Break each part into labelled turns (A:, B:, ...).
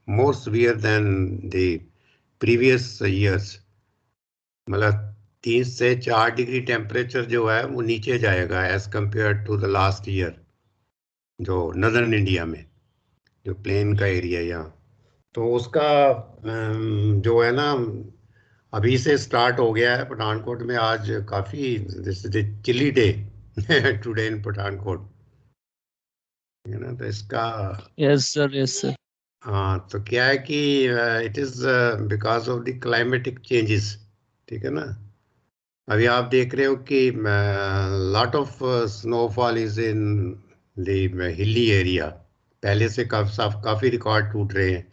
A: more severe than the previous years. मतलब 3 से 4 degree temperature जो है वो नीचे जाएगा as compare to the last year, जो नदर्न इंडिया में, जो प्लेन का एरिया यहाँ, तो उसका जो है ना अभी से स्टार्ट हो गया है पठानकोट में। आज काफी this is chilly day today in Pathankot, है ना। तो इसका
B: यस सर, यस सर।
A: हाँ, तो क्या है कि it is because of the climatic changes, ठीक है ना। अभी आप देख रहे हो कि lot of snowfall is in the hilly area. पहले से काफी रिकॉर्ड टूट रहे हैं।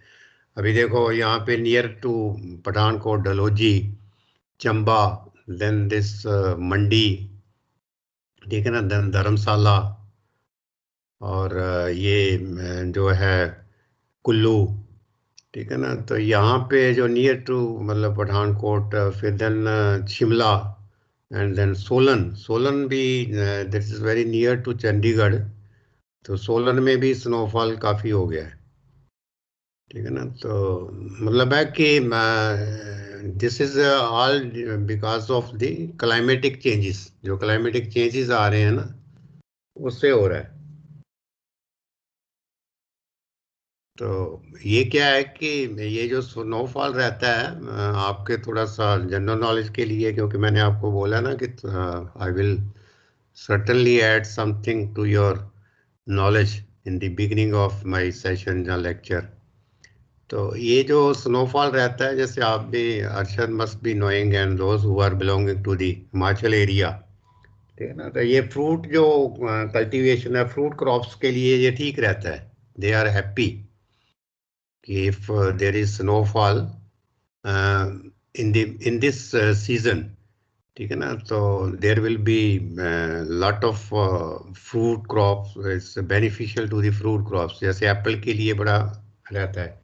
A: अभी देखो यहाँ पे near to Pathankot, Dalhousie, Chamba, then this Mandi, ठीक है ना, देन धर्मशाला, और ये जो है कुल्लू, ठीक है ना। तो यहाँ पे जो नियर टू मतलब पठानकोट, फिर then Shimla, and then Solan. Solan भी this is very near to Chandigarh, तो सोलन में भी स्नोफॉल काफ़ी हो गया है, ठीक है ना। तो मतलब है कि this is all because of the climatic changes. जो क्लाइमेटिक चेंजेस आ रहे हैं ना, उससे हो रहा है। तो ये क्या है कि ये जो स्नोफॉल रहता है, आपके थोड़ा सा जनरल नॉलेज के लिए, क्योंकि मैंने आपको बोला ना कि I will certainly add something to your knowledge in the beginning of my session या lecture। तो ये जो स्नोफॉल रहता है, जैसे आप भी Arshad must be knowing and those who are belonging to the Himachal area, ठीक है ना। तो ये फ्रूट जो कल्टीवेशन है, फ्रूट क्रॉप्स के लिए ये ठीक रहता है। दे आर हैप्पी कि if there is snowfall in this season, ठीक है ना, तो there will be lot of fruit crops, it's beneficial to the fruit crops. जैसे एप्पल के लिए बड़ा रहता है,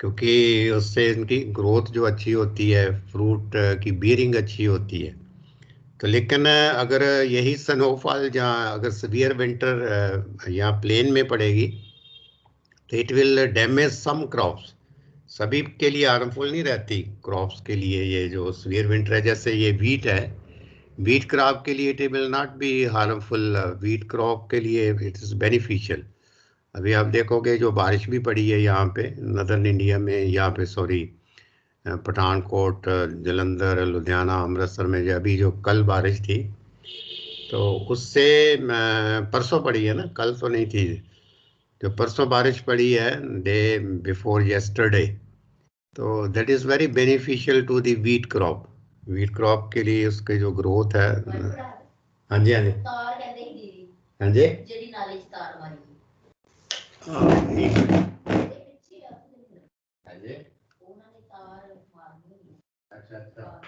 A: क्योंकि उससे इनकी ग्रोथ जो अच्छी होती है, फ्रूट की बियरिंग अच्छी होती है। तो लेकिन अगर यही स्नोफॉल जहाँ अगर सीवियर विंटर यहाँ प्लेन में पड़ेगी, तो it will damage some crops. सभी के लिए हार्मफुल नहीं रहती क्रॉप्स के लिए। ये जो सीवियर विंटर है, जैसे ये वीट है, वीट क्रॉप के लिए it will not be harmful. Wheat crop के लिए इट इज़ बेनिफिशियल। अभी आप देखोगे जो बारिश भी पड़ी है यहाँ पे नदर्न इंडिया में, यहाँ पे सॉरी पठानकोट, जलंधर, लुधियाना, अमृतसर में जो अभी जो कल बारिश थी, तो उससे परसों पड़ी है ना, कल तो नहीं थी। जो परसों बारिश पड़ी है, डे बिफोर यस्टरडे, तो that is very beneficial to the wheat crop. Wheat crop के लिए उसके जो ग्रोथ है। हाँ जी, हाँ जी, हाँ जी, हाँ जी, अच्छा अच्छा।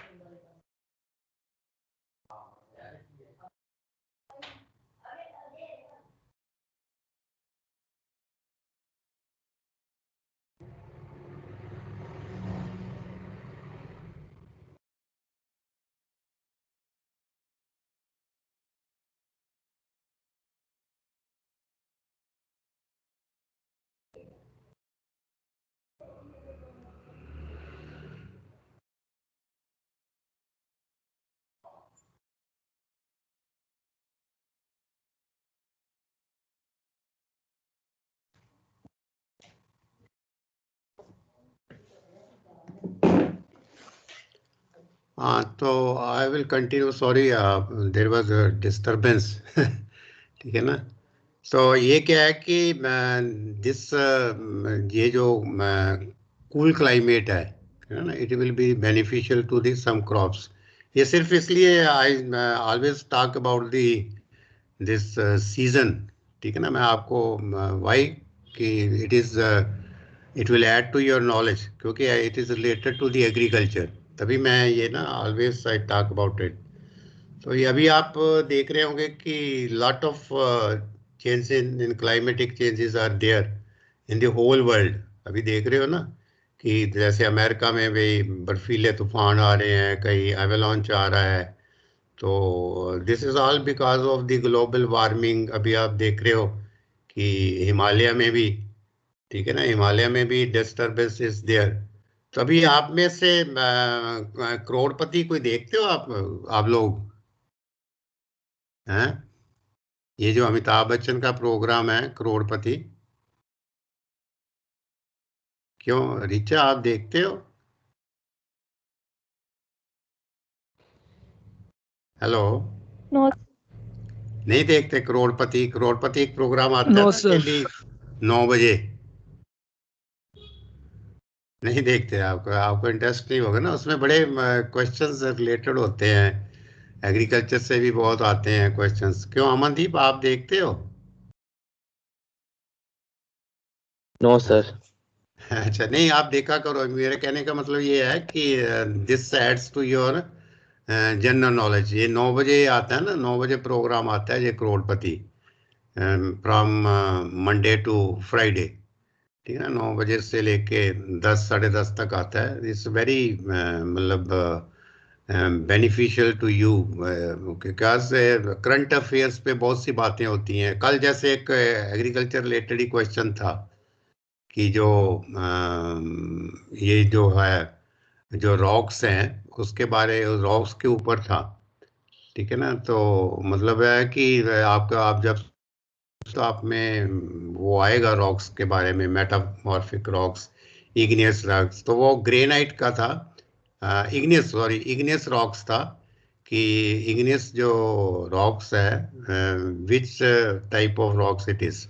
A: हाँ, तो I will continue, sorry there was disturbance ठीक है ना। तो ये क्या है कि दिस ये जो कूल क्लाइमेट है ना, it will be beneficial to this some crops. ये सिर्फ इसलिए I always talk about the this season, ठीक है ना। मैं आपको वाई कि it is it will add to your knowledge, क्योंकि it is related to the agriculture, तभी मैं ये ना always I talk about it. तो ये अभी आप देख रहे होंगे कि lot of changes in climatic changes are there in the whole world. अभी देख रहे हो ना कि जैसे अमेरिका में भी बर्फीले तूफान आ रहे हैं, कहीं एवेलॉन्च आ रहा है। तो this is all because of the global warming. अभी आप देख रहे हो कि हिमालय में भी ठीक है ना, हिमालय में भी डिस्टर्बेंस इज देयर। तो अभी आप में से करोड़पति कोई देखते हो आप लोग हैं? ये जो अमिताभ बच्चन का प्रोग्राम है करोड़पति, क्यों रिचा आप देखते हो? हेलो?
C: नो।
A: नहीं देखते करोड़पति? करोड़पति एक प्रोग्राम आता है
B: नो
A: ना
B: सर।
A: डेली 9 बजे। नहीं देखते? आपको आपको इंटरेस्ट नहीं होगा ना उसमें। बड़े क्वेश्चंस रिलेटेड होते हैं, एग्रीकल्चर से भी बहुत आते हैं क्वेश्चंस। क्यों अमनदीप आप देखते हो?
D: No sir.
A: अच्छा, नहीं आप देखा करो। मेरे कहने का मतलब ये है कि this adds to your general knowledge. ये 9 बजे आता है ना, 9 बजे प्रोग्राम आता है ये करोड़पति, फ्रॉम मंडे टू फ्राइडे। ठीक है ना, 9 बजे से लेके 10 साढ़े 10 तक आता है। इट्स वेरी मतलब beneficial to you, because current affairs पे बहुत सी बातें होती हैं। कल जैसे एक एग्रीकल्चर रिलेटेड ही क्वेश्चन था कि जो ये जो है, जो रॉक्स हैं उसके बारे, रॉक्स के ऊपर था। ठीक है ना, तो मतलब है कि आपका आप जब, तो आप में वो आएगा रॉक्स के बारे में, मेटामॉर्फिक रॉक्स, इग्नियस रॉक्स। तो वो ग्रेनाइट का था, इग्नियस, सॉरी इग्नियस रॉक्स था कि इग्नियस जो रॉक्स है, which type of rocks it is.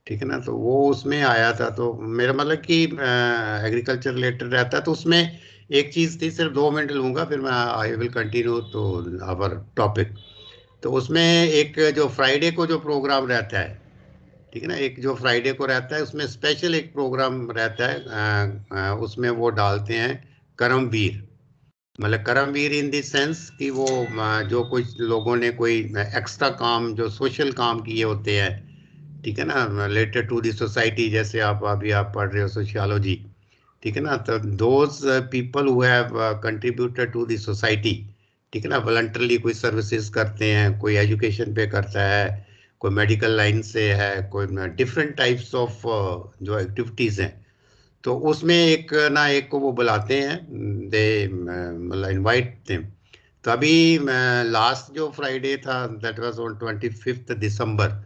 A: ठीक है ना, तो वो उसमें आया था। तो मेरा मतलब कि एग्रीकल्चर रिलेटेड रहता है। तो उसमें एक चीज़ थी, सिर्फ 2 मिनट लूंगा फिर मैं आई विल कंटिन्यू तो आवर टॉपिक। तो उसमें एक जो फ्राइडे को जो प्रोग्राम रहता है, ठीक है ना, एक जो फ्राइडे को रहता है उसमें स्पेशल एक प्रोग्राम रहता है। उसमें वो डालते हैं करमवीर। मतलब करमवीर इन द सेंस कि वो जो कुछ लोगों ने कोई एक्स्ट्रा काम, जो सोशल काम किए होते हैं, ठीक है ना, रिलेटेड टू द सोसाइटी। जैसे आप अभी आप पढ़ रहे हो सोशियोलॉजी, ठीक है ना, तो those people who have contributed to the society, ठीक है ना, वॉलंटरली कोई सर्विसेज करते हैं, कोई एजुकेशन पे करता है, कोई मेडिकल लाइन से है, कोई डिफरेंट टाइप्स ऑफ जो एक्टिविटीज़ हैं। तो उसमें एक ना एक को वो बुलाते हैं, दे मतलब इनवाइट देम। तो अभी लास्ट जो फ्राइडे था दैट वाज ऑन 25 दिसंबर।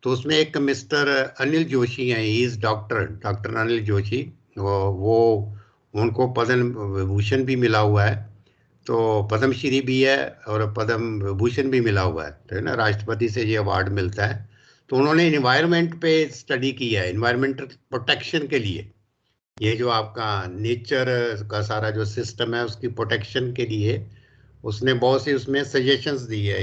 A: तो उसमें एक मिस्टर अनिल जोशी हैं, he is doctor, doctor Anil Joshi. वो उनको पद्म विभूषण भी मिला हुआ है, तो पद्मश्री भी है और पद्म विभूषण भी मिला हुआ है, तो है ना, राष्ट्रपति से ये अवार्ड मिलता है। तो उन्होंने इन्वायरमेंट पे स्टडी की है, इन्वायरमेंटल प्रोटेक्शन के लिए। ये जो आपका नेचर का सारा जो सिस्टम है उसकी प्रोटेक्शन के लिए उसने बहुत सी उसमें सजेशंस दी है।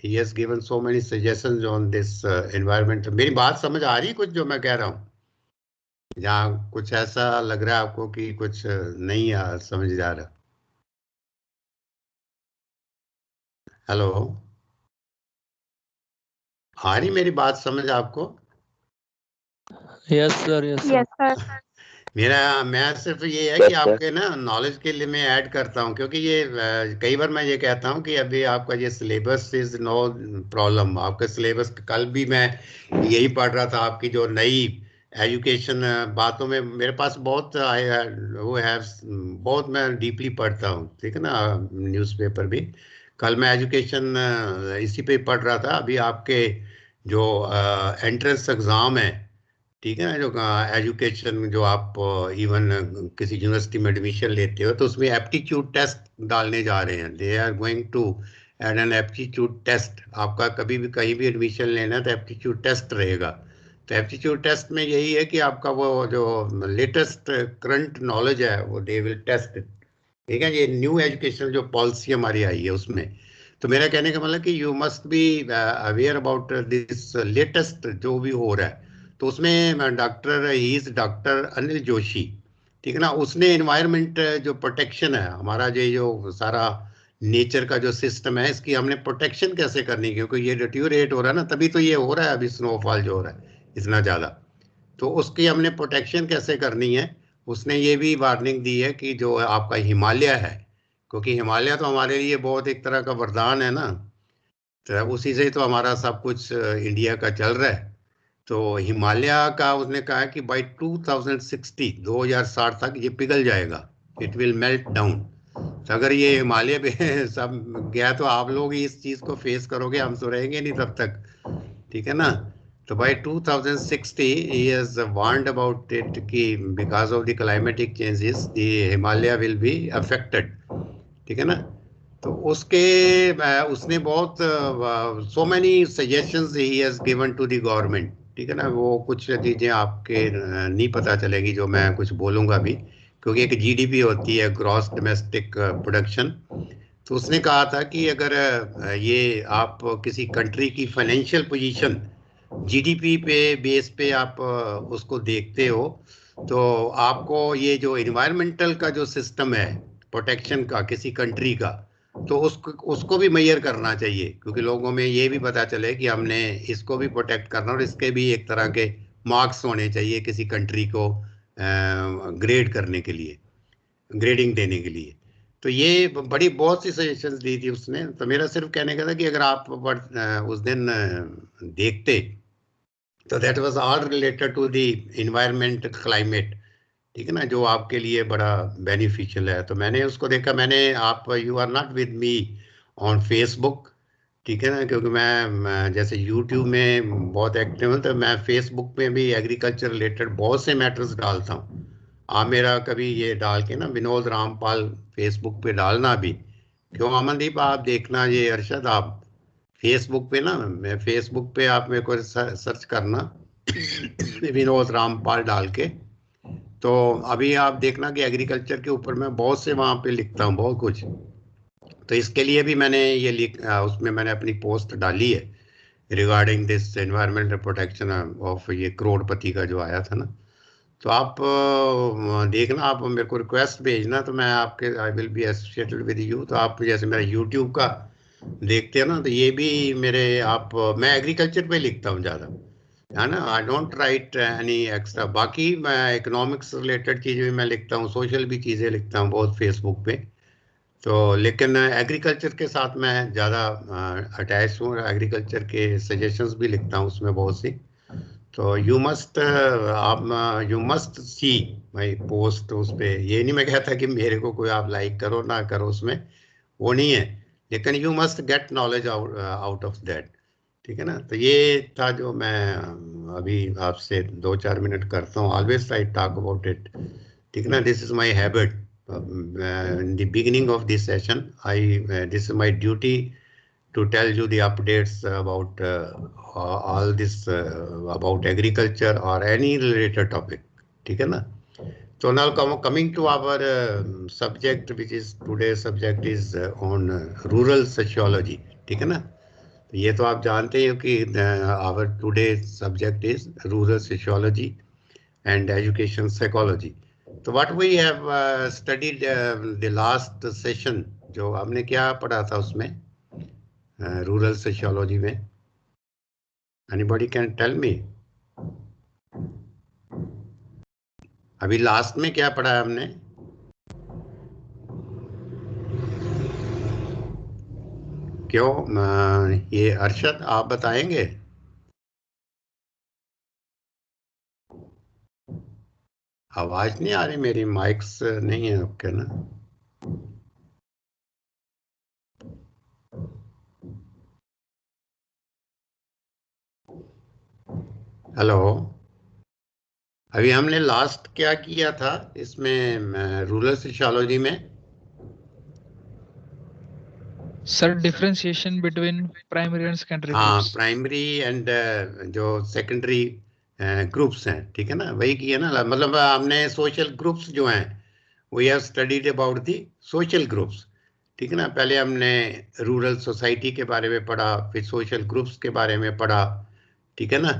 A: ही has given so many suggestions on this environment. मेरी बात समझ आ रही है कुछ जो मैं कह रहा हूँ? जहाँ कुछ ऐसा लग रहा है आपको कि कुछ नहीं समझ जा रहा? हेलो, आ रही मेरी बात समझ आपको?
B: Yes sir, yes sir.
C: Yes sir.
A: मेरा मैं सिर्फ ये है कि
D: यस सर।
A: आपके ना नॉलेज के लिए मैं ऐड करता हूँ, क्योंकि ये कई बार मैं ये कहता हूँ कि अभी आपका ये सिलेबस इज नो प्रॉब्लम। आपका सिलेबस, कल भी मैं यही पढ़ रहा था, आपकी जो नई एजुकेशन बातों में मेरे पास बहुत वो है, बहुत मैं डीपली पढ़ता हूँ, ठीक है ना, न्यूज़पेपर भी। कल मैं एजुकेशन इसी पे पढ़ रहा था। अभी आपके जो एंट्रेंस एग्ज़ाम है, ठीक है ना, जो एजुकेशन जो आप इवन किसी यूनिवर्सिटी में एडमिशन लेते हो तो उसमें एप्टीट्यूड टेस्ट डालने जा रहे हैं। They are going to add an aptitude test. आपका कभी भी कहीं भी एडमिशन लेना है तो एप्टीट्यूड टेस्ट रहेगा। तो एप्टीट्यूड टेस्ट में यही है कि आपका वो जो लेटेस्ट करंट नॉलेज है वो दे विल टेस्ट। ठीक है, ये न्यू एजुकेशन जो पॉलिसी हमारी आई है उसमें। तो मेरा कहने का मतलब कि you must be aware about this latest जो भी हो रहा है। तो उसमें doctor, he is doctor Anil Joshi, ठीक है ना, उसने इन्वायरमेंट जो प्रोटेक्शन है हमारा, जो सारा नेचर का जो सिस्टम है इसकी हमने प्रोटेक्शन कैसे करनी है, क्योंकि ये डिट्यूरेट हो रहा है ना, तभी तो ये हो रहा है अभी स्नोफॉल जो हो रहा है इतना ज़्यादा। तो उसकी हमने प्रोटेक्शन कैसे करनी है, उसने ये भी वार्निंग दी है कि जो आपका हिमालय है, क्योंकि हिमालय तो हमारे लिए बहुत एक तरह का वरदान है ना, तो उसी से तो हमारा सब कुछ इंडिया का चल रहा है। तो हिमालय का उसने कहा कि बाय 2060 तक ये पिघल जाएगा, इट विल मेल्ट डाउन। तो अगर ये हिमालय पे सब गया तो आप लोग ही इस चीज को फेस करोगे, हम तो रहेंगे नहीं तब तक, ठीक है ना। तो bye 2060 he has warned about it कि because of the climatic changes the Himalaya will be affected, ठीक है ना। तो उसने बहुत so many suggestions he has given to the government, ठीक है ना। वो कुछ चीजें आपके नहीं पता चलेगी जो मैं कुछ बोलूंगा भी, क्योंकि एक जीडीपी होती है, ग्रॉस डोमेस्टिक प्रोडक्शन। तो उसने कहा था कि अगर ये आप किसी कंट्री की फाइनेंशियल पोजीशन जीडीपी पे बेस पे आप उसको देखते हो, तो आपको ये जो इन्वायरमेंटल का जो सिस्टम है प्रोटेक्शन का किसी कंट्री का, तो उसको भी मेजर करना चाहिए, क्योंकि लोगों में ये भी पता चले कि हमने इसको भी प्रोटेक्ट करना, और इसके भी एक तरह के मार्क्स होने चाहिए किसी कंट्री को ग्रेड करने के लिए, ग्रेडिंग देने के लिए। तो ये बड़ी बहुत सी सजेशंस दी थी उसने। तो मेरा सिर्फ कहने का था कि अगर आप उस दिन देखते, तो that was all related to the environment climate, ठीक है ना, जो आपके लिए बड़ा बेनिफिशियल है। तो मैंने उसको देखा, मैंने आप you are not with me on Facebook, ठीक है ना, क्योंकि मैं जैसे यूट्यूब में बहुत एक्टिव हूँ, तो मैं फेसबुक में भी एग्रीकल्चर रिलेटेड बहुत से मैटर्स डालता हूँ। आप मेरा कभी ये डाल के ना विनोद रामपाल फेसबुक पे डालना भी। क्यों अमनदीप, आप देखना ये अरशद, आप फेसबुक पे ना, मैं फेसबुक पे आप मेरे को सर्च करना विनोद रामपाल डाल के, तो अभी आप देखना कि एग्रीकल्चर के ऊपर मैं बहुत से वहाँ पे लिखता हूँ बहुत कुछ। तो इसके लिए भी मैंने ये उसमें मैंने अपनी पोस्ट डाली है regarding this environmental protection of ये करोड़पति का जो आया था ना। तो आप देखना, आप मेरे को रिक्वेस्ट भेजना, तो मैं आपके I will be associated with you. तो आप जैसे मेरा यूट्यूब का देखते हो ना, तो ये भी मेरे आप मैं एग्रीकल्चर पे लिखता हूँ ज़्यादा, है ना। I don't write any extra. बाकी मैं इकोनॉमिक्स रिलेटेड चीज़ें भी मैं लिखता हूँ, सोशल भी चीज़ें लिखता हूँ बहुत फेसबुक पे। तो लेकिन एग्रीकल्चर के साथ मैं ज़्यादा अटैच हूँ, एग्रीकल्चर के सजेशंस भी लिखता हूँ उसमें बहुत सी। तो यू मस्ट आप you must see my post. उस पे ये नहीं मैं कहता कि मेरे को कोई आप लाइक करो ना करो, उसमें वो नहीं है, लेकिन you must get knowledge out of that, ठीक है ना। तो ये था जो मैं अभी आपसे 2-4 मिनट करता हूँ, always I talk about it, ठीक है ना। This is my habit in the beginning of this session. This is my duty to tell you the updates about all this about agriculture or any related topic, ठीक है ना। So now coming to our subject, which is today's subject is on rural sociology, ठीक है ना। तो ये तो आप जानते हो कि our today's subject is rural sociology and education psychology. तो what we have studied the last session, जो हमने क्या पढ़ा था उसमें रूरल सोशियोलॉजी में, anybody can tell me? अभी लास्ट में क्या पढ़ा है हमने? क्यों ये अरशद आप बताएंगे? आवाज नहीं आ रही मेरी, माइक्स नहीं है आपके ना। हेलो, अभी हमने लास्ट क्या किया था इसमें रूरल सोशियोलॉजी में?
B: Sir differentiation between primary and secondary
A: हाँ,
B: ग्रुप्स।
A: प्राइमरी एंड जो सेकेंडरी ग्रुप्स हैं, ठीक है ना, वही किया ना। मतलब हमने सोशल ग्रुप्स जो हैं, we have studied about the social groups, ठीक है ना। पहले हमने रूरल सोसाइटी के बारे में पढ़ा, फिर सोशल ग्रुप्स के बारे में पढ़ा, ठीक है ना।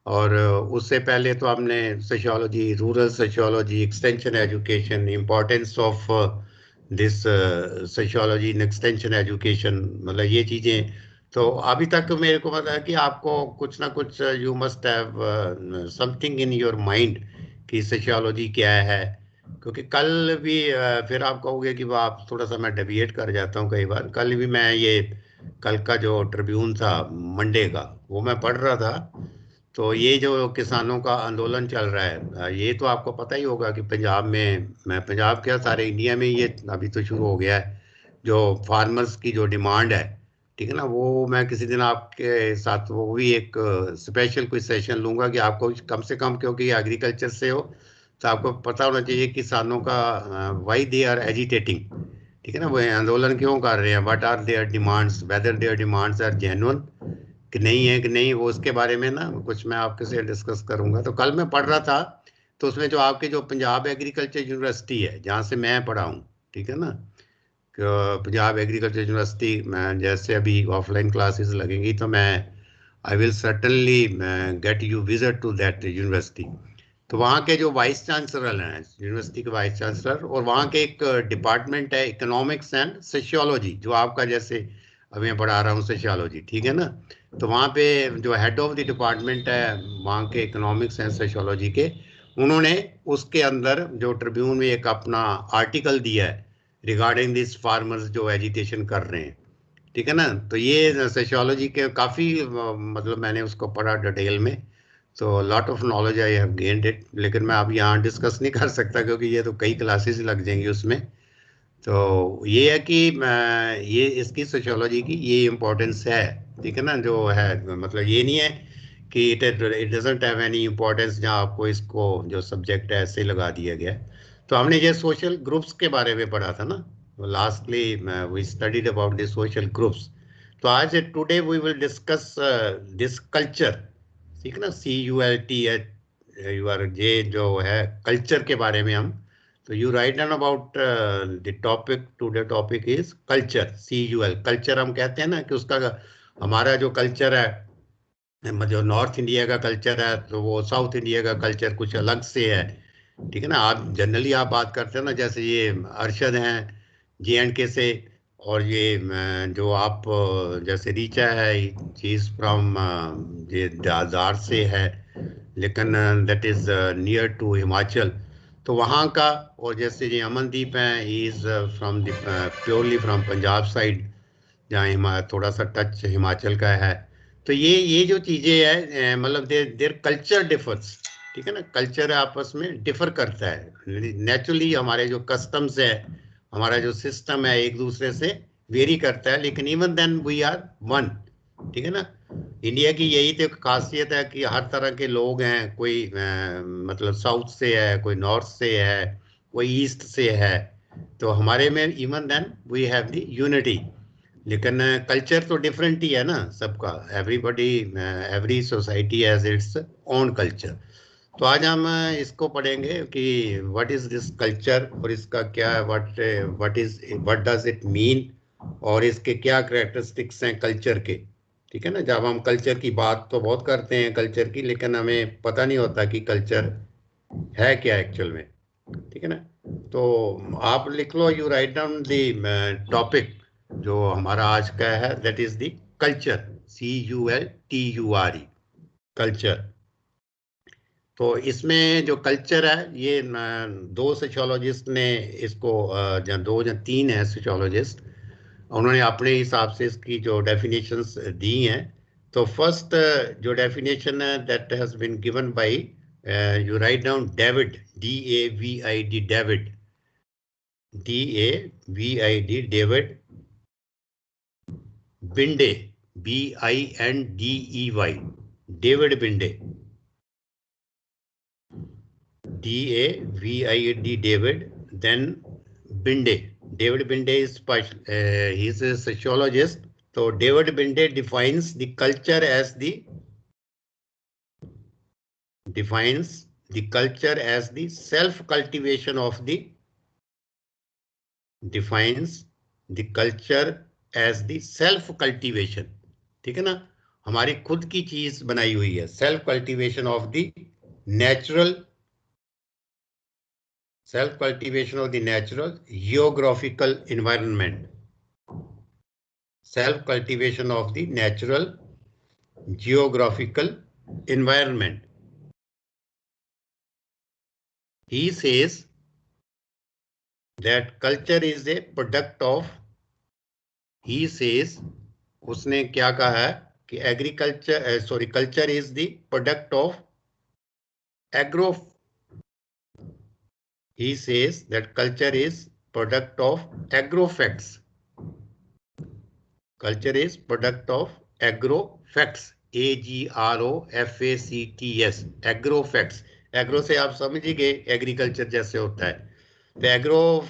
A: और उससे पहले तो हमने sociology, rural sociology, extension education, importance of this sociology in extension education, मतलब ये चीज़ें। तो अभी तक मेरे को पता है कि आपको कुछ ना कुछ you must have something in your mind कि सोशियोलॉजी क्या है। क्योंकि कल भी फिर आप कहोगे कि वाह, आप थोड़ा सा मैं डेविएट कर जाता हूँ कई बार। कल भी मैं ये कल का जो ट्रिब्यून था मंडे का, वो मैं पढ़ रहा था। तो ये जो किसानों का आंदोलन चल रहा है, ये तो आपको पता ही होगा कि पंजाब में, मैं पंजाब क्या सारे इंडिया में ये अभी तो शुरू हो गया है, जो फार्मर्स की जो डिमांड है, ठीक है ना, वो मैं किसी दिन आपके साथ वो भी एक स्पेशल कोई सेशन लूंगा कि आपको कम से कम, क्योंकि एग्रीकल्चर से हो तो आपको पता होना चाहिए किसानों का वाई दे आर एजिटेटिंग, ठीक है ना, वो आंदोलन क्यों कर रहे हैं, what are their demands, whether their demands are genuine कि नहीं है कि नहीं, वो उसके बारे में ना कुछ मैं आपके से डिस्कस करूंगा। तो कल मैं पढ़ रहा था, तो उसमें जो आपके जो पंजाब एग्रीकल्चर यूनिवर्सिटी है जहाँ से मैं पढ़ा हूँ, ठीक है ना, पंजाब एग्रीकल्चर यूनिवर्सिटी में जैसे अभी ऑफलाइन क्लासेस लगेंगी तो मैं I will certainly get you visit to that university. तो वहाँ के जो वाइस चांसलर हैं, यूनिवर्सिटी के वाइस चांसलर, और वहाँ के एक डिपार्टमेंट है इकोनॉमिक्स एंड सोशियोलॉजी, जो आपका जैसे अभी मैं पढ़ा रहा हूँ सोशियोलॉजी, ठीक है ना, तो वहाँ पे जो हेड ऑफ द डिपार्टमेंट है वहाँ के इकोनॉमिक्स एंड सोशियोलॉजी के, उन्होंने उसके अंदर जो ट्रिब्यून में एक अपना आर्टिकल दिया है रिगार्डिंग दिस फार्मर्स जो एजिटेशन कर रहे हैं, ठीक है ना। तो ये सोशियोलॉजी के काफ़ी मतलब मैंने उसको पढ़ा डिटेल में, तो lot of knowledge I have gained it, लेकिन मैं अब यहाँ डिस्कस नहीं कर सकता क्योंकि ये तो कई क्लासेस लग जाएंगी उसमें। तो ये है कि ये इसकी सोशियोलॉजी की ये इम्पोर्टेंस है, ठीक है ना, जो है मतलब ये नहीं है कि it doesn't have any importance जहाँ आपको इसको जो सब्जेक्ट है ऐसे लगा दिया गया है। तो हमने ये सोशल ग्रुप्स के बारे में पढ़ा था ना, lastly we studied about the social groups. तो आज today we will discuss this culture, ठीक है ना, CULT यू आर जे जो है कल्चर के बारे में हम, तो you write down about the topic, today topic is culture, CUL culture. हम कहते हैं ना कि उसका हमारा जो कल्चर है, जो नॉर्थ इंडिया का कल्चर है तो वो साउथ इंडिया का कल्चर कुछ अलग से है, ठीक है ना। आप जनरली आप बात करते हैं ना, जैसे ये अरशद हैं JNK से, और ये जो आप जैसे रीचा है, चीज फ्रॉम ये दादर से है, लेकिन that is near to Himachal, तो वहाँ का, और जैसे ये अमनदीप हैं, he is from the purely from Punjab side, जहाँ थोड़ा सा टच हिमाचल का है। तो ये जो चीज़ें हैं मतलब देर कल्चर डिफर्स, ठीक है ना, कल्चर आपस में डिफर करता है नेचुरली, हमारे जो कस्टम्स है, हमारा जो सिस्टम है एक दूसरे से वेरी करता है, लेकिन even then we are one, ठीक है ना। इंडिया की यही तो खासियत है कि हर तरह के लोग हैं, कोई मतलब साउथ से है, कोई नॉर्थ से है, कोई ईस्ट से है, तो हमारे में even then we have the unity, लेकिन कल्चर तो डिफरेंट ही है ना सबका, everybody, every society has its own culture. तो आज हम इसको पढ़ेंगे कि व्हाट इज दिस कल्चर, और इसका क्या है, व्हाट डज इट मीन, और इसके क्या करेक्टरिस्टिक्स हैं कल्चर के, ठीक है ना। जब हम कल्चर की बात तो बहुत करते हैं कल्चर की, लेकिन हमें पता नहीं होता कि कल्चर है क्या एक्चुअल में, ठीक है ना। तो आप लिख लो, you write down the topic जो हमारा आज का है, that is the culture, CULTURE culture. तो इसमें जो कल्चर है ये दो सोशियोलॉजिस्ट ने इसको दो या तीन है सोशियोलॉजिस्ट, उन्होंने अपने हिसाब से इसकी जो डेफिनेशंस दी हैं। तो फर्स्ट जो डेफिनेशन है that has been given by, you write down David, DAVID, David, DAVID, David बिंडे, BINDEY, डेविड बिंडे, DAVID, डेविड, then बिंडे, डेविड बिंडे is he is a sociologist. So David Binde defines the culture as the self cultivation of the, defines the culture as the self cultivation, ठीक है ना, हमारी खुद की चीज बनाई हुई है, self cultivation of the natural, self cultivation of the natural geographical environment, self cultivation of the natural geographical environment. He says that culture is a product of, he says, उसने क्या कहा है, कि agriculture culture is the product of agro. He says that culture is product of agrofacts. Culture is product of agrofacts. AGROFACTS. Agrofacts. Agro से आप समझ ही गए agriculture जैसे होता है. तो एग्रो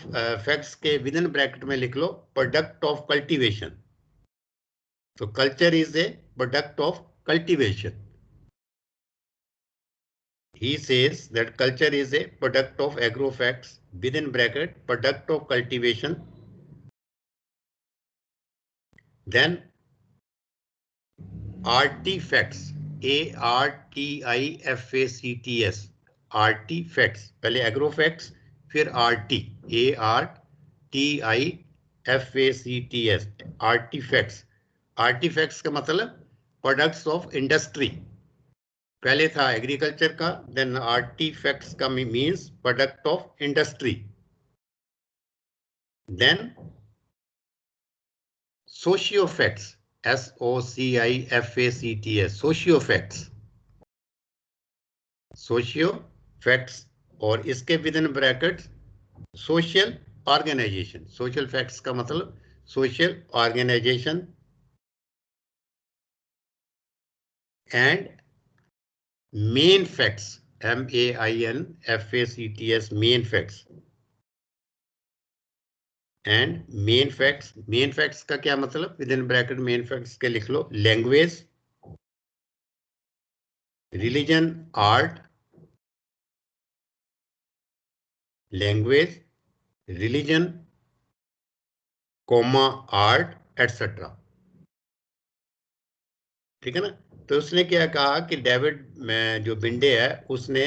A: फैक्ट्स के विद इन ब्रैकेट में लिख लो प्रोडक्ट ऑफ कल्टीवेशन. तो culture is a product of cultivation. He says that culture is a product of agrofacts within bracket product of cultivation. Then artifacts. ARTIFACTS. Artifacts. पहले agrofacts फिर RT. ARTIFACTS. Artifacts. Artifacts का मतलब products of industry. पहले था agriculture का, then artifacts का means product of industry. Then sociofacts. SOCIFACTS. Sociofacts. Sociofacts और इसके within bracket social organisation. Social facts का मतलब social organisation and mentifacts. MAINFACTS. Mentifacts and mentifacts. Mentifacts का क्या मतलब within bracket mentifacts के लिख लो language, religion, art. Language, religion, comma art etcetera. ठीक है ना. तो उसने क्या कहा कि डेविड जो बिंडे है उसने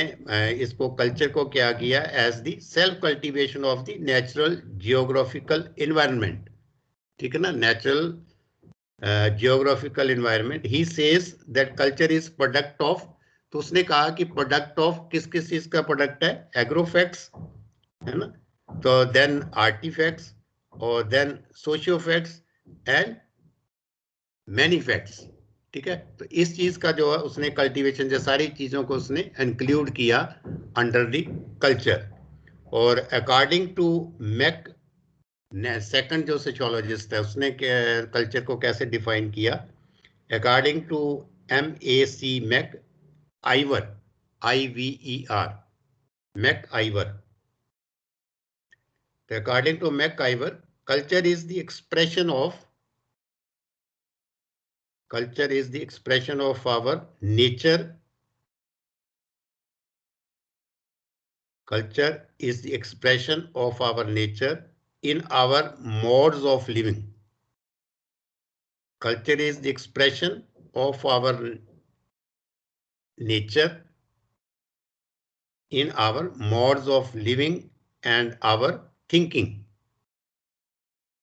A: इसको कल्चर को क्या किया as the self cultivation of the natural geographical environment. ठीक है ना. Natural geographical environment. He says that culture is product of. तो उसने कहा कि प्रोडक्ट ऑफ किस किस चीज का प्रोडक्ट है. एग्रोफैक्ट्स है ना. तो देन आर्टिफैक्ट्स और देन सोशियोफैक्ट्स एंड मैन्युफैक्ट्स. ठीक है. तो इस चीज का जो है उसने कल्टीवेशन जो सारी चीजों को उसने इंक्लूड किया अंडर द कल्चर. और अकॉर्डिंग टू मैक, सेकंड जो सोशियोलॉजिस्ट है उसने कल्चर को कैसे डिफाइन किया. According to MAC MacIver, IVER, MacIver. According to MacIver culture is the expression of Culture is the expression of our nature. Culture is the expression of our nature in our modes of living. Culture is the expression of our nature in our modes of living and our thinking.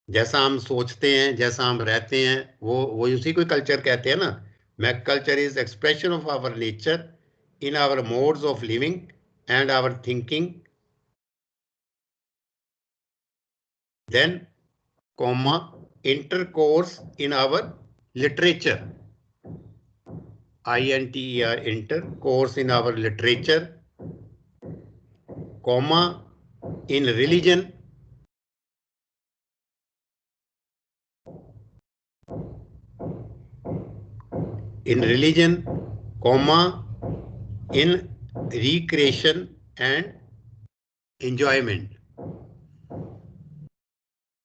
A: जैसा हम सोचते हैं, जैसा हम रहते हैं, वो उसी को कल्चर कहते हैं ना. Mac culture is expression of our nature in our modes of living and our thinking. Then comma intercourse in our literature. INTER, intercourse in our literature, comma in religion. In religion, comma in recreation and enjoyment.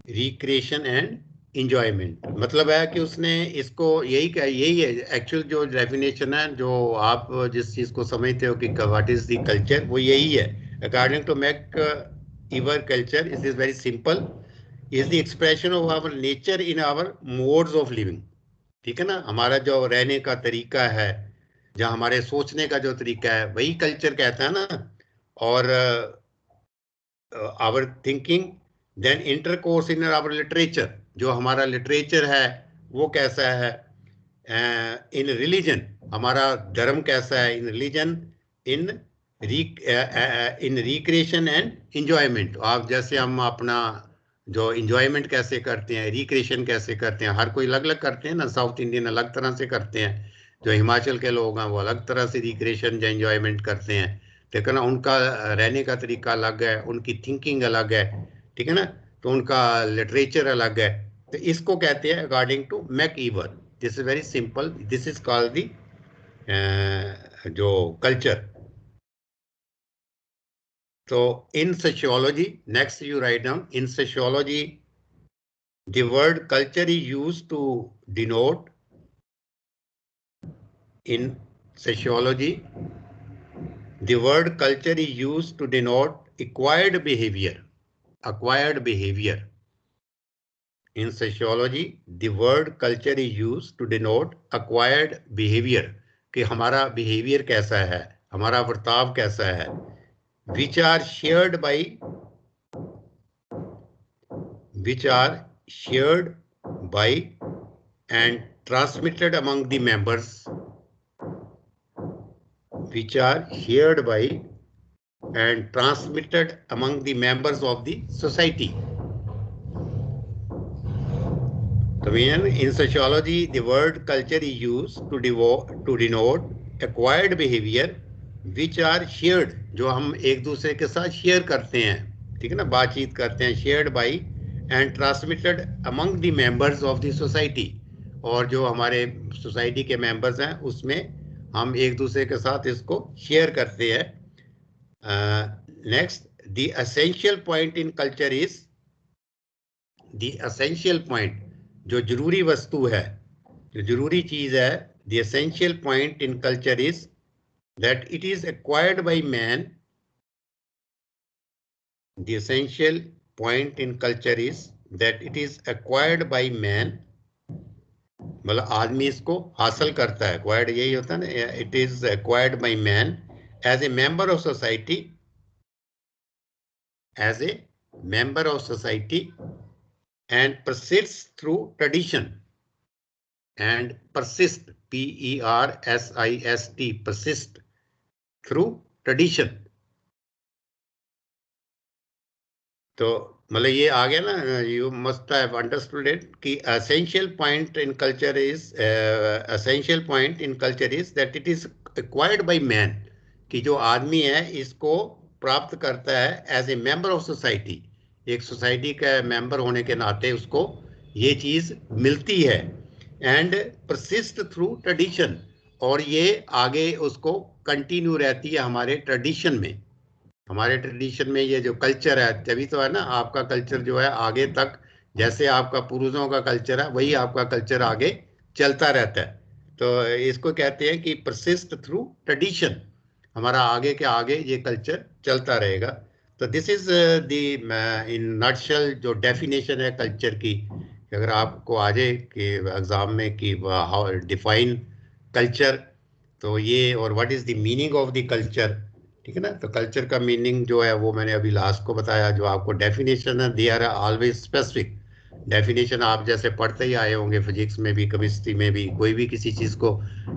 A: Recreation and enjoyment मतलब है कि उसने इसको यही है actual जो definition है, जो आप जिस चीज को समझते हो कि व्हाट इज द कल्चर, वो यही है. According to MacIver culture is very simple, is the expression of our nature in our modes of living. ठीक है ना. हमारा जो रहने का तरीका है, जहाँ हमारे सोचने का जो तरीका है, वही कल्चर कहता है ना. और our thinking. Then intercourse in our literature, जो हमारा लिटरेचर है वो कैसा है. इन रिलीजन, हमारा धर्म कैसा है. In religion, in recreation and enjoyment. आप जैसे हम अपना जो इंजॉयमेंट कैसे करते हैं, रिक्रिएशन कैसे करते हैं, हर कोई अलग अलग करते हैं ना। साउथ इंडियन अलग तरह से करते हैं, जो हिमाचल के लोग हैं वो अलग तरह से रिक्रिएशन या इंजॉयमेंट करते हैं, ठीक है ना। उनका रहने का तरीका अलग है, उनकी थिंकिंग अलग है, ठीक है ना। तो उनका लिटरेचर अलग है। तो इसको कहते हैं according to MacIver. This is very simple, this is called the जो culture. So in sociology, next you write down, in sociology, the word culture is used to denote, in sociology, the word culture is used to denote acquired behavior. Acquired behavior. In sociology, the word culture is used to denote acquired behavior. कि हमारा behavior कैसा है, हमारा बर्ताव कैसा है, which are shared by and transmitted among the members, which are shared by and transmitted among the members of the society. So in sociology, the word culture is used to denote acquired behavior which are shared, जो हम एक दूसरे के साथ share करते हैं, ठीक है ना, बातचीत करते हैं, shared by and transmitted among the members of the society, और जो हमारे सोसाइटी के मेंबर्स हैं उसमें हम एक दूसरे के साथ इसको शेयर करते हैं. Next, the essential point in culture is, the essential point, जो जरूरी वस्तु है, जो जरूरी चीज है, the essential point in culture is that it is acquired by man. The essential point in culture is that it is acquired by man, मतलब आदमी इसको हासिल करता है. एक्वायर्ड यही होता है ना, it is acquired by man as a member of society, as a member of society, and persists through tradition, and persist, persist, persist through tradition. तो मतलब ये आ गया ना, you must have understood it कि essential point in culture is, essential point in culture is that it is acquired by man, कि जो आदमी है इसको प्राप्त करता है as a member of society, एक सोसाइटी का मेंबर होने के नाते उसको ये चीज मिलती है. एंड परसिस्ट थ्रू ट्रेडिशन, और ये आगे उसको कंटिन्यू रहती है हमारे ट्रेडिशन में. हमारे ट्रेडिशन में ये जो कल्चर है, तभी तो है ना आपका कल्चर जो है आगे तक, जैसे आपका पूर्वजों का कल्चर है वही आपका कल्चर आगे चलता रहता है. तो इसको कहते हैं कि परसिस्ट थ्रू ट्रेडिशन, हमारा आगे के आगे ये कल्चर चलता रहेगा. तो this is the in nutshell जो डेफिनेशन है कल्चर की. अगर आपको आ जाए कि एग्जाम में कि हाउ डिफाइन कल्चर, तो ये, और what is the meaning of the culture, ठीक है ना. तो कल्चर का मीनिंग जो है वो मैंने अभी लास्ट को बताया. जो आपको डेफिनेशन है, they are always specific. Definition आप जैसे पढ़ते ही आए होंगे, फिजिक्स में भी, केमिस्ट्री में भी, कोई भी किसी चीज़ को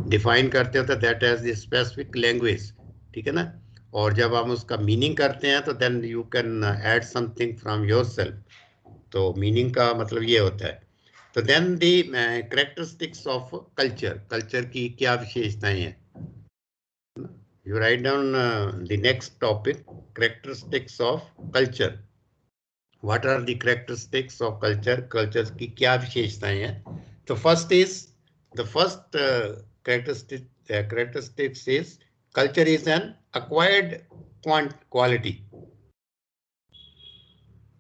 A: डिफाइन करते हो तो that has the specific language, ठीक है ना. और जब हम उसका मीनिंग करते हैं तो then you can add something from yourself. तो मीनिंग का मतलब ये होता है. तो then the characteristics of culture, culture की क्या विशेषताएं हैं. You write down the next topic, characteristics of culture. What are the characteristics of culture? Culture की क्या विशेषताएं हैं. तो first is, the first characteristics is culture is an acquired quality.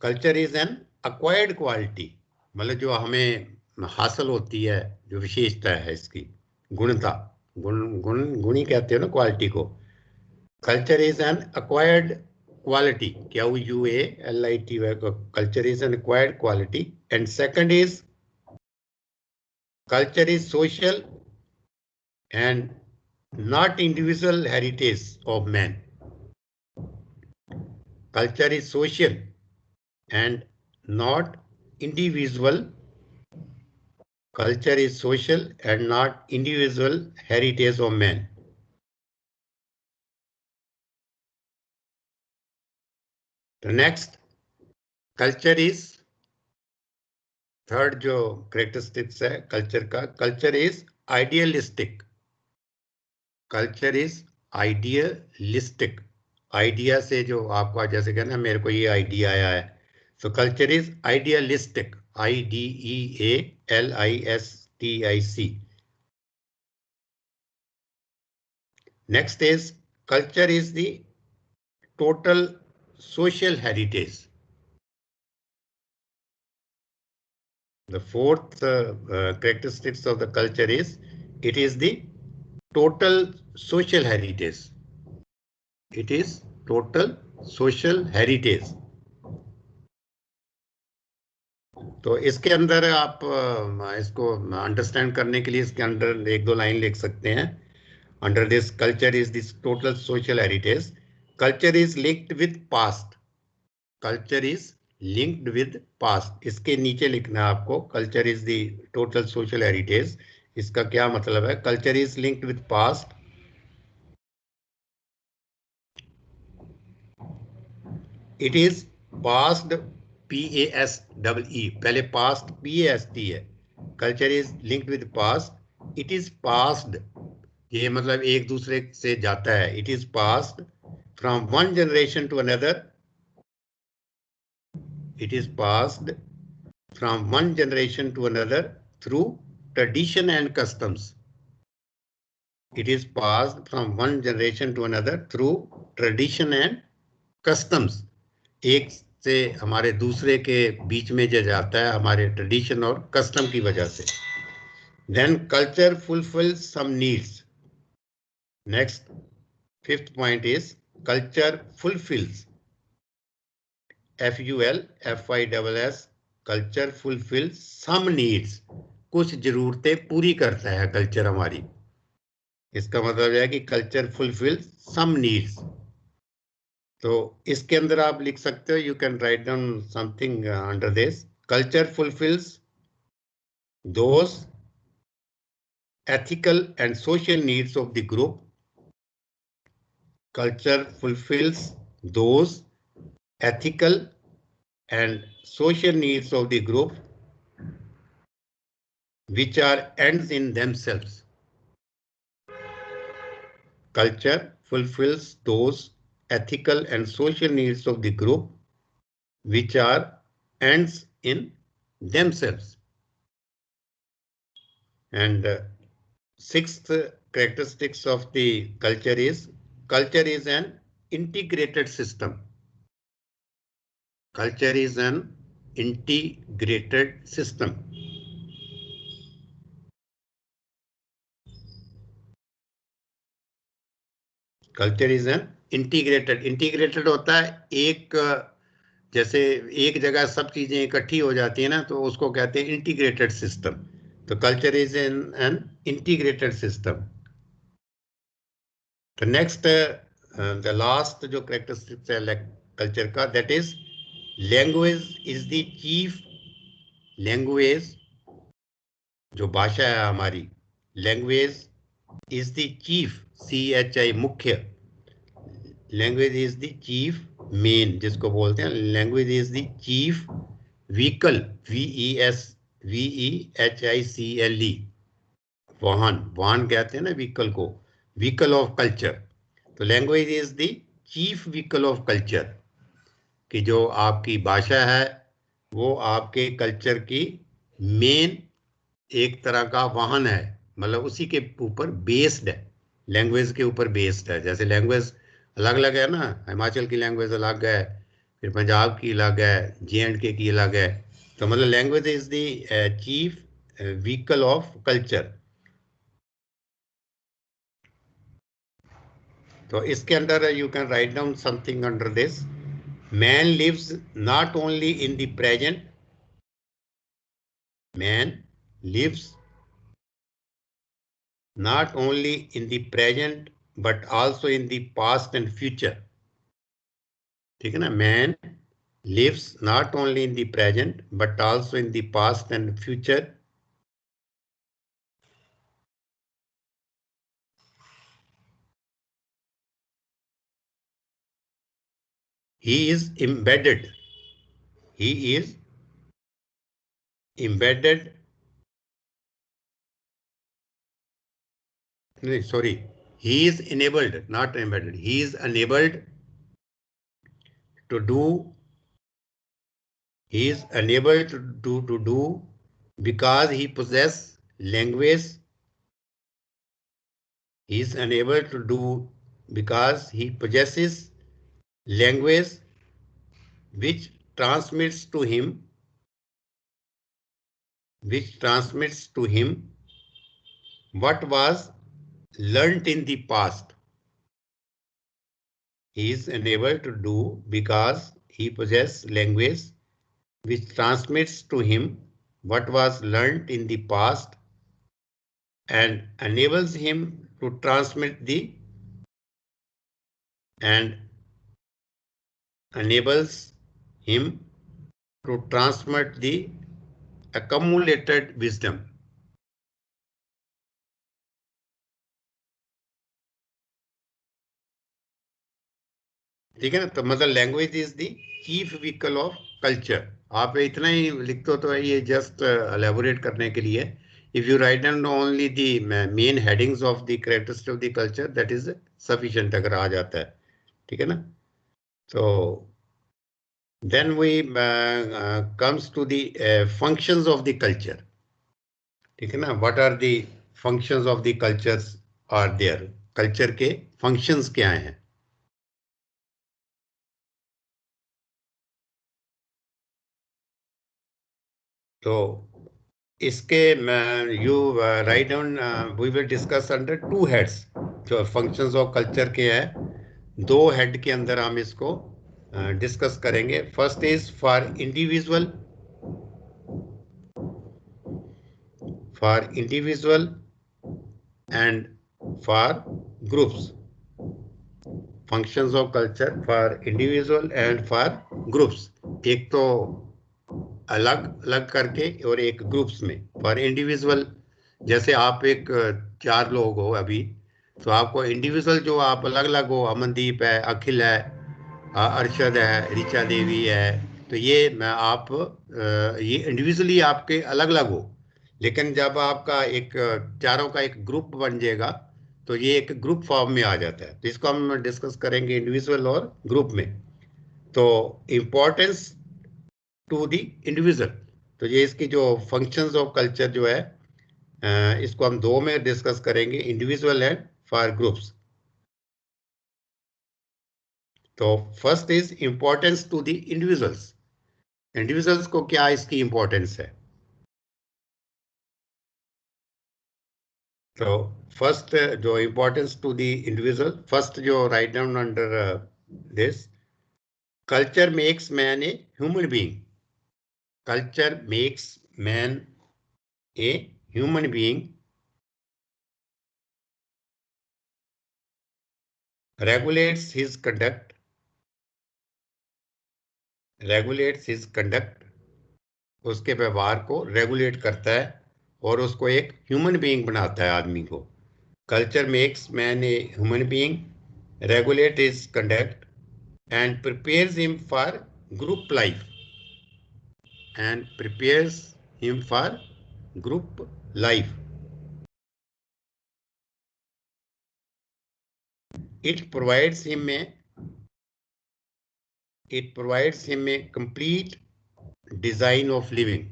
A: Culture is an acquired quality, मतलब जो हमें हासिल होती है, जो विशेषता है इसकी, गुणता, गुणी कहते हो ना क्वालिटी को. Culture is an acquired quality. QUALITY. Culture is an acquired quality. And second is, culture is social and not individual heritage of man. Culture is social and not individual. Culture is social and not individual heritage of man. The next, culture is third जो characteristics है culture का, culture is idealistic. Culture is idealistic. Idea से जो आपका जैसे कहना मेरे को ये आइडिया आया है, तो culture is idealistic, IDEALISTIC। Next is culture is the total social heritage. The fourth characteristics of the culture is it is the total social heritage. It is total social heritage. तो इसके अंदर आप इसको understand करने के लिए इसके अंदर एक दो लाइन लिख सकते हैं. Under this, culture is this total social heritage. Culture is linked with past. Culture is linked with past. इसके नीचे लिखना है आपको culture is the total social heritage. इसका क्या मतलब है? Culture is linked with past. It is past, PASTE. पहले past PAST है. Culture is linked with past. It is past. ये मतलब एक दूसरे से जाता है. It is passed from one generation to another. It is passed from one generation to another through tradition and customs. It is passed from one generation to another through tradition and customs. एक से हमारे दूसरे के बीच में जो जाता है हमारे ट्रेडिशन और कस्टम की वजह से. Then culture fulfills some needs. Next, fifth point is culture fulfills. FULFISS. Culture fulfills some needs. कुछ जरूरतें पूरी करता है कल्चर हमारी. इसका मतलब है कि कल्चर fulfills some needs. तो इसके अंदर आप लिख सकते हो, you can write down something under this. Culture fulfills those ethical and social needs of the group. Culture fulfills those ethical and social needs of the group which are ends in themselves. Culture fulfills those ethical and social needs of the group which are ends in themselves. And sixth characteristics of the culture is an integrated system. Culture is an integrated system. Culture is an integrated होता है एक जैसे एक जगह सब चीजें इकट्ठी हो जाती है ना, तो उसको कहते हैं इंटीग्रेटेड सिस्टम. तो culture is an integrated system. तो नेक्स्ट द लास्ट जो कैरेक्टरिस्टिक्स है कल्चर का, that is language is the chief. Language जो भाषा है हमारी, language is the chief, CHI मुख्य. Language is the chief main जिसको बोलते हैं. Language is the chief vehicle, VEHICLE, वाहन कहते हैं ना व्हीकल को, व्हीकल ऑफ कल्चर. तो language is the chief vehicle of culture, कि जो आपकी भाषा है वो आपके कल्चर की मेन एक तरह का वाहन है, मतलब उसी के ऊपर बेस्ड है, लैंग्वेज के ऊपर बेस्ड है. जैसे लैंग्वेज अलग अलग है ना, हिमाचल की लैंग्वेज अलग है, फिर पंजाब की अलग है, JNK की अलग है. तो मतलब language is the chief vehicle of culture. तो इसके अंदर you can write down something under this. Man lives not only in the present. Man lives not only in the present but also in the past and future. ठीक है ना. Man lives not only in the present but also in the past and future. He is embedded. He is embedded, sorry, he is enabled, not embedded, he is enabled to do, he is unable to do because he possesses language. He is unable to do because he possesses language which transmits to him what was learnt in the past. He is unable to do because he possesses language which transmits to him what was learnt in the past and enables him to transmit the accumulated wisdom. ठीक है ना, तो मतलब language is the chief vehicle of culture. आप इतना ही लिखते हो तो ये जस्ट एलेबोरेट करने के लिए. If you write down only the main headings of the characteristic of the culture that is sufficient अगर आ जाता है. ठीक है ना. तो then we comes to the functions of the culture. ठीक है ना. what are the functions of the cultures are there? Culture के फंक्शंस क्या हैं? तो इसके you write down we will discuss under 2 heads. जो फंक्शंस ऑफ कल्चर के हैं 2 हेड के अंदर हम इसको डिस्कस करेंगे. First is for individual and for groups. Functions of culture for individual and for groups. एक तो अलग अलग करके और एक ग्रुप्स में. फॉर इंडिविजुअल जैसे आप एक 4 लोग हो अभी, तो आपको इंडिविजुअल जो आप अलग अलग हो, अमनदीप है, अखिल है, अरशद है, ऋचा देवी है, तो ये आप ये इंडिविजुअली आपके अलग अलग हो. लेकिन जब आपका एक चारों का एक ग्रुप बन जाएगा तो ये एक ग्रुप फॉर्म में आ जाता है. तो इसको हम डिस्कस करेंगे इंडिविजुअल और ग्रुप में. तो इम्पोर्टेंस टू द इंडिविजुअल. तो ये इसकी जो फंक्शंस ऑफ कल्चर जो है इसको हम 2 में डिस्कस करेंगे, इंडिविजुअल एंड फॉर ग्रुप्स. तो first is importance to the individuals. Individuals को क्या इसकी इंपॉर्टेंस है? तो फर्स्ट जो importance to the individual, first जो right down under this, culture makes man a human being. Culture makes man a human being. Regulates his conduct. उसके व्यवहार को रेगुलेट करता है और उसको एक ह्यूमन बीइंग बनाता है आदमी को. Culture makes man a human being, regulate his conduct and prepares him for group life. It provides him a complete design of living.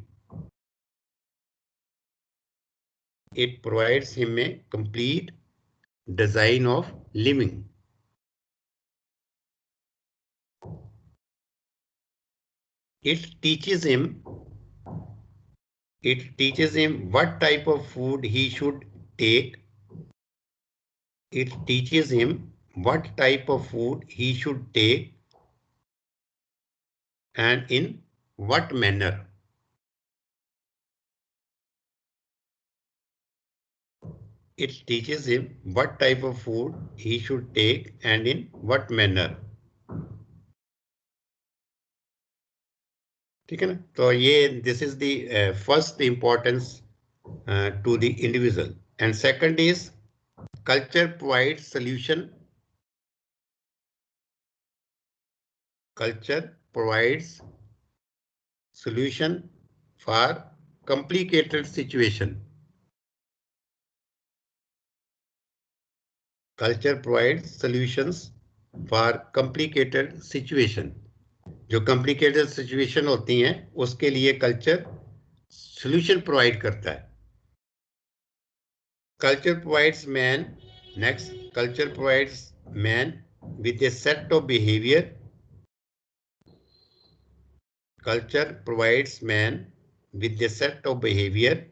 A: It provides him a complete design of living. It teaches him what type of food he should take. It teaches him what type of food he should take and in what manner. It teaches him what type of food he should take and in what manner. ठीक है ना. तो ये this is the first importance to the individual. And second is culture provides solution. Culture provides solution for complicated situation. Culture provides solutions for complicated situation. जो complicated situation होती हैं उसके लिए culture solution provide करता है. Culture provides man. Next, culture provides man with a set of behavior. Culture provides man with a set of behavior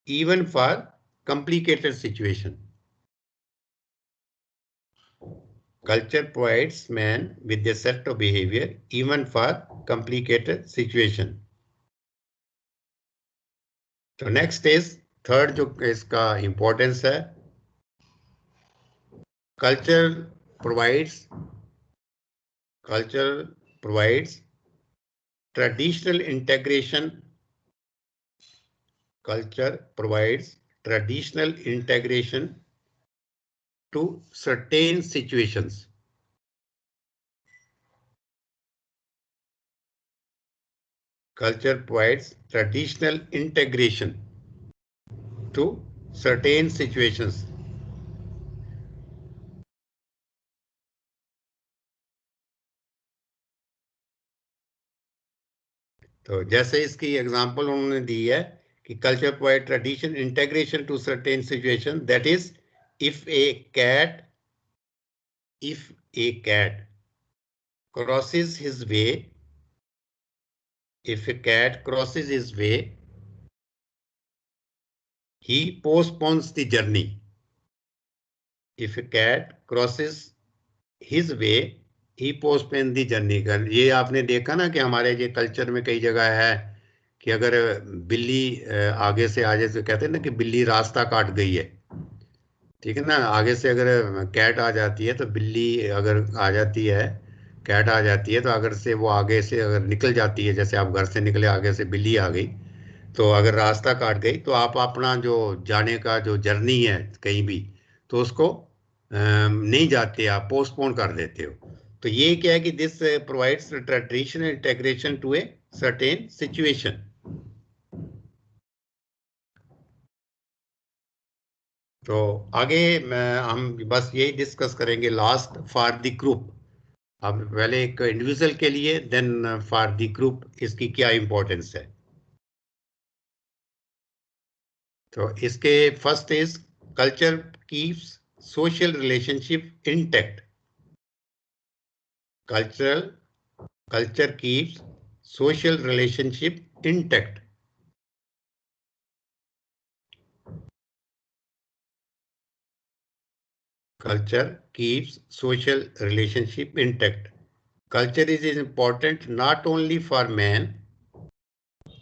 A: even for complicated situation. Culture provides man with a set of behavior even for complicated situation. So next is third जो इसका importance है. Culture provides traditional integration. Culture provides traditional integration to certain situations. Culture provides traditional integration to certain situations. तो जैसे इसकी example उन्होंने दी है कि culture provide tradition integration to certain situation, that is if a cat crosses his way, if a cat crosses his way, he postpones the journey. If a cat crosses his way, he postpones the journey. ये आपने देखा ना कि हमारे ये culture में कई जगह है कि अगर बिल्ली आगे से आ जाए तो कहते हैं ना कि बिल्ली रास्ता काट गई है, ठीक है ना. आगे से अगर कैट आ जाती है तो बिल्ली अगर आ जाती है, कैट आ जाती है तो अगर से वो आगे से अगर निकल जाती है, जैसे आप घर से निकले आगे से बिल्ली आ गई, तो अगर रास्ता काट गई तो आप अपना जो जाने का जो जर्नी है कहीं भी, तो उसको नहीं जाते, आप पोस्टपोन कर देते हो. तो ये क्या है कि this provides traditional integration to a certain situation. तो आगे हम बस यही डिस्कस करेंगे लास्ट फॉर द ग्रुप. अब पहले एक इंडिविजुअल के लिए, देन फॉर द ग्रुप इसकी क्या इंपॉर्टेंस है. तो इसके first is culture keeps social relationship intact. Culture keeps social relationship intact. Culture keeps social relationship intact. Culture is important not only for man.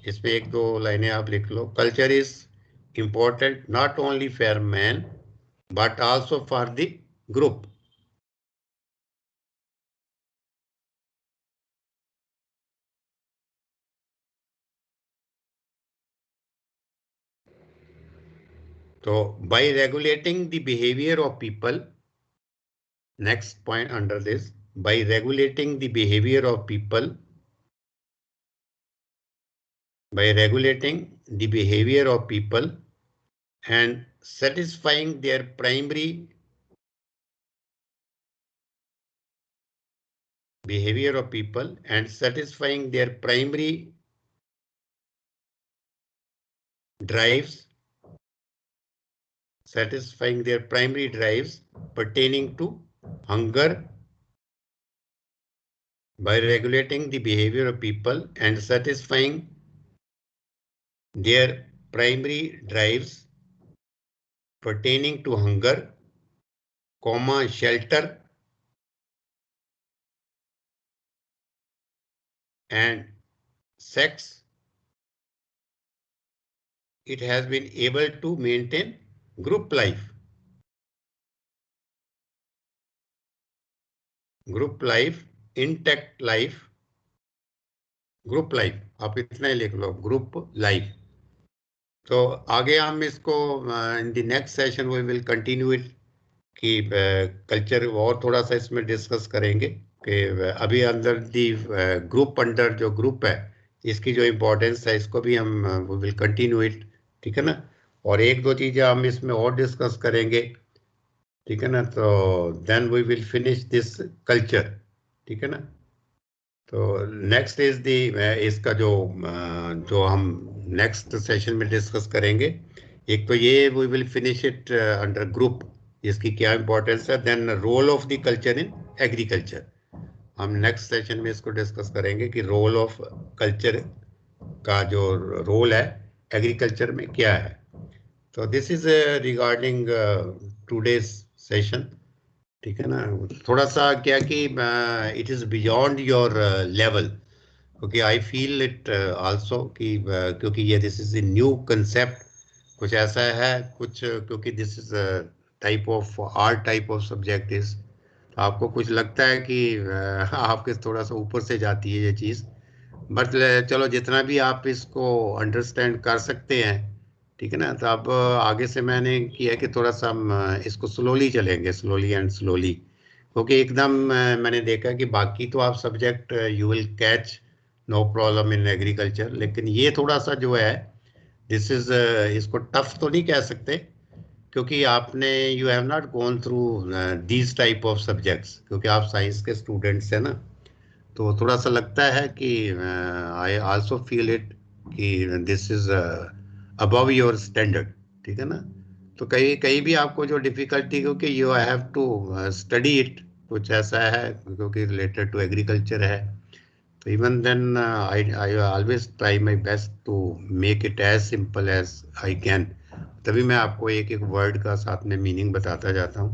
A: इसमें एक दो लाइनें आप लिख लो. Culture is important not only for man but also for the group. So by regulating the behavior of people, next point under this, by regulating the behavior of people, and satisfying their primary drives pertaining to hunger. By regulating the behavior of people and satisfying their primary drives pertaining to hunger, shelter and sex, it has been able to maintain group life. Intact life, group life. आप इतना ही लिख लो, group life. तो आगे हम इसको in the next session we will continue it कि culture और थोड़ा सा इसमें डिस्कस करेंगे कि अभी अंदर दी ग्रुप अंडर जो ग्रुप है इसकी जो इम्पोर्टेंस है इसको भी हम विल कंटिन्यू इट, ठीक है ना। और एक दो चीजें हम इसमें और डिस्कस करेंगे, ठीक है ना। तो then we will finish this culture, ठीक है ना। तो नेक्स्ट इज दी, इसका जो हम नेक्स्ट सेशन में डिस्कस करेंगे, एक तो ये we will finish it under group, इसकी क्या इंपॉर्टेंस है। Then role of the culture in agriculture, हम नेक्स्ट सेशन में इसको डिस्कस करेंगे कि रोल ऑफ कल्चर का जो रोल है एग्रीकल्चर में क्या है। तो this is regarding today's session, ठीक है ना। थोड़ा सा क्या कि it is beyond your level, क्योंकि आई फील इट आल्सो कि क्योंकि ये this is a new concept, कुछ ऐसा है कुछ, क्योंकि this is type of art type of subject is, आपको कुछ लगता है कि आपके थोड़ा सा ऊपर से जाती है ये चीज़, बट चलो जितना भी आप इसको अंडरस्टैंड कर सकते हैं, ठीक है ना। तो अब आगे से मैंने किया कि थोड़ा सा हम इसको स्लोली चलेंगे, स्लोली एंड स्लोली, क्योंकि एकदम मैंने देखा कि बाकी तो आप subject you will catch no problem in agriculture, लेकिन ये थोड़ा सा जो है दिस इज, इसको टफ तो नहीं कह सकते, क्योंकि आपने you have not gone through these type of subjects, क्योंकि आप साइंस के स्टूडेंट्स हैं ना। तो थोड़ा सा लगता है कि आई आल्सो फील इट कि this is above your standard, ठीक है ना। तो कहीं कहीं भी आपको जो डिफिकल्टी, क्योंकि you have to study it, कुछ ऐसा है क्योंकि रिलेटेड टू एग्रीकल्चर है। तो even then I always try my best to make it as simple as I can, तभी मैं आपको एक एक वर्ड का साथ में मीनिंग बताता जाता हूँ।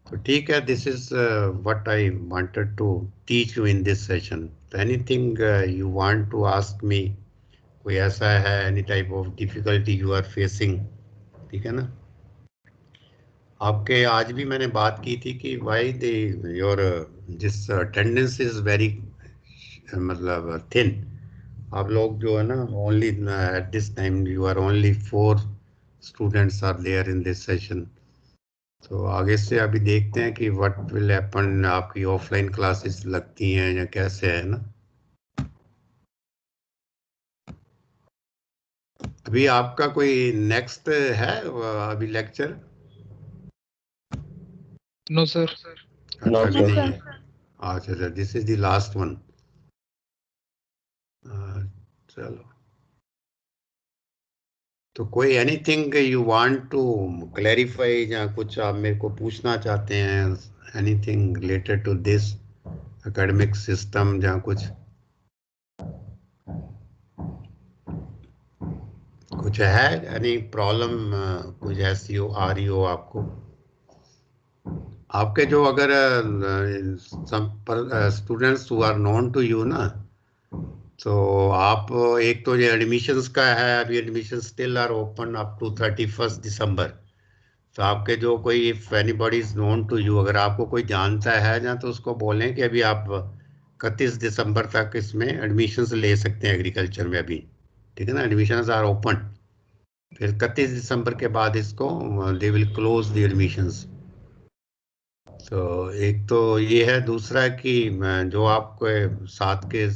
A: तो ठीक है, this is what I wanted to teach you in this session. तो anything you want to ask me, कोई ऐसा है any type of difficulty you are facing, ठीक है ना। आपके आज भी मैंने बात की थी कि why they your this attendance is very मतलब थिन, आप लोग जो है ना only at this time you are only 4 students are there in this session. तो आगे से अभी देखते हैं कि व्हाट विल हैपन, आपकी ऑफलाइन क्लासेस लगती हैं या कैसे है ना। अभी आपका कोई नेक्स्ट है अभी लेक्चर?
B: No, sir.
A: अच्छा,
D: No,
A: अभी
D: sir.
A: नहीं है। अच्छा sir, this is the last one. चलो, तो कोई anything you want to clarify या कुछ आप मेरे को पूछना चाहते हैं, anything related to this academic system या कुछ है एनी प्रॉब्लम, कुछ ऐसी हो आ रही हो आपको? आपके जो अगर students who are known to you ना, तो आप एक तो ये एडमिशन्स का है, अभी admission still are open up to 31 December. तो आपके जो कोई if anybody is known to you, अगर आपको कोई जानता है ना, तो उसको बोलें कि अभी आप 31 दिसंबर तक इसमें एडमिशन्स ले सकते हैं एग्रीकल्चर में अभी, ठीक है ना। एडमिशन्स आर ओपन, फिर 31 दिसंबर के बाद इसको they will close the admissions. तो एक तो ये है, दूसरा है कि जो आपके साथ के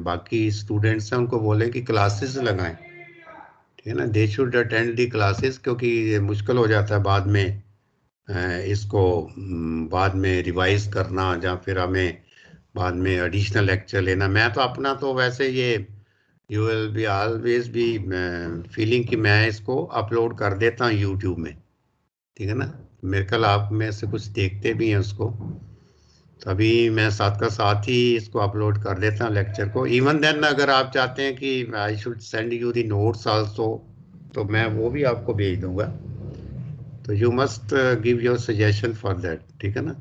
A: बाकी स्टूडेंट्स हैं उनको बोलें कि क्लासेस लगाएं, ठीक है ना। They should attend the classes, क्योंकि ये मुश्किल हो जाता है बाद में इसको बाद में रिवाइज करना, या फिर हमें बाद में एडिशनल लेक्चर लेना। मैं तो अपना तो वैसे ये you will be always be feeling कि मैं इसको अपलोड कर देता हूँ यूट्यूब में, ठीक है ना। मेरे ख्याल आप में से कुछ देखते भी हैं उसको, तो अभी मैं साथ का साथ ही इसको अपलोड कर देता हूँ लेक्चर को। इवन देन अगर आप चाहते हैं कि I should send you the notes also, तो मैं वो भी आपको भेज दूंगा। तो you must give your suggestion for that, ठीक है ना।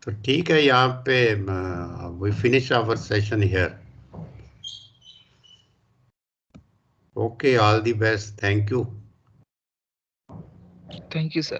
A: तो ठीक है, यहाँ पे we finish our session here. Okay, all the best, thank you.
B: Thank you, sir.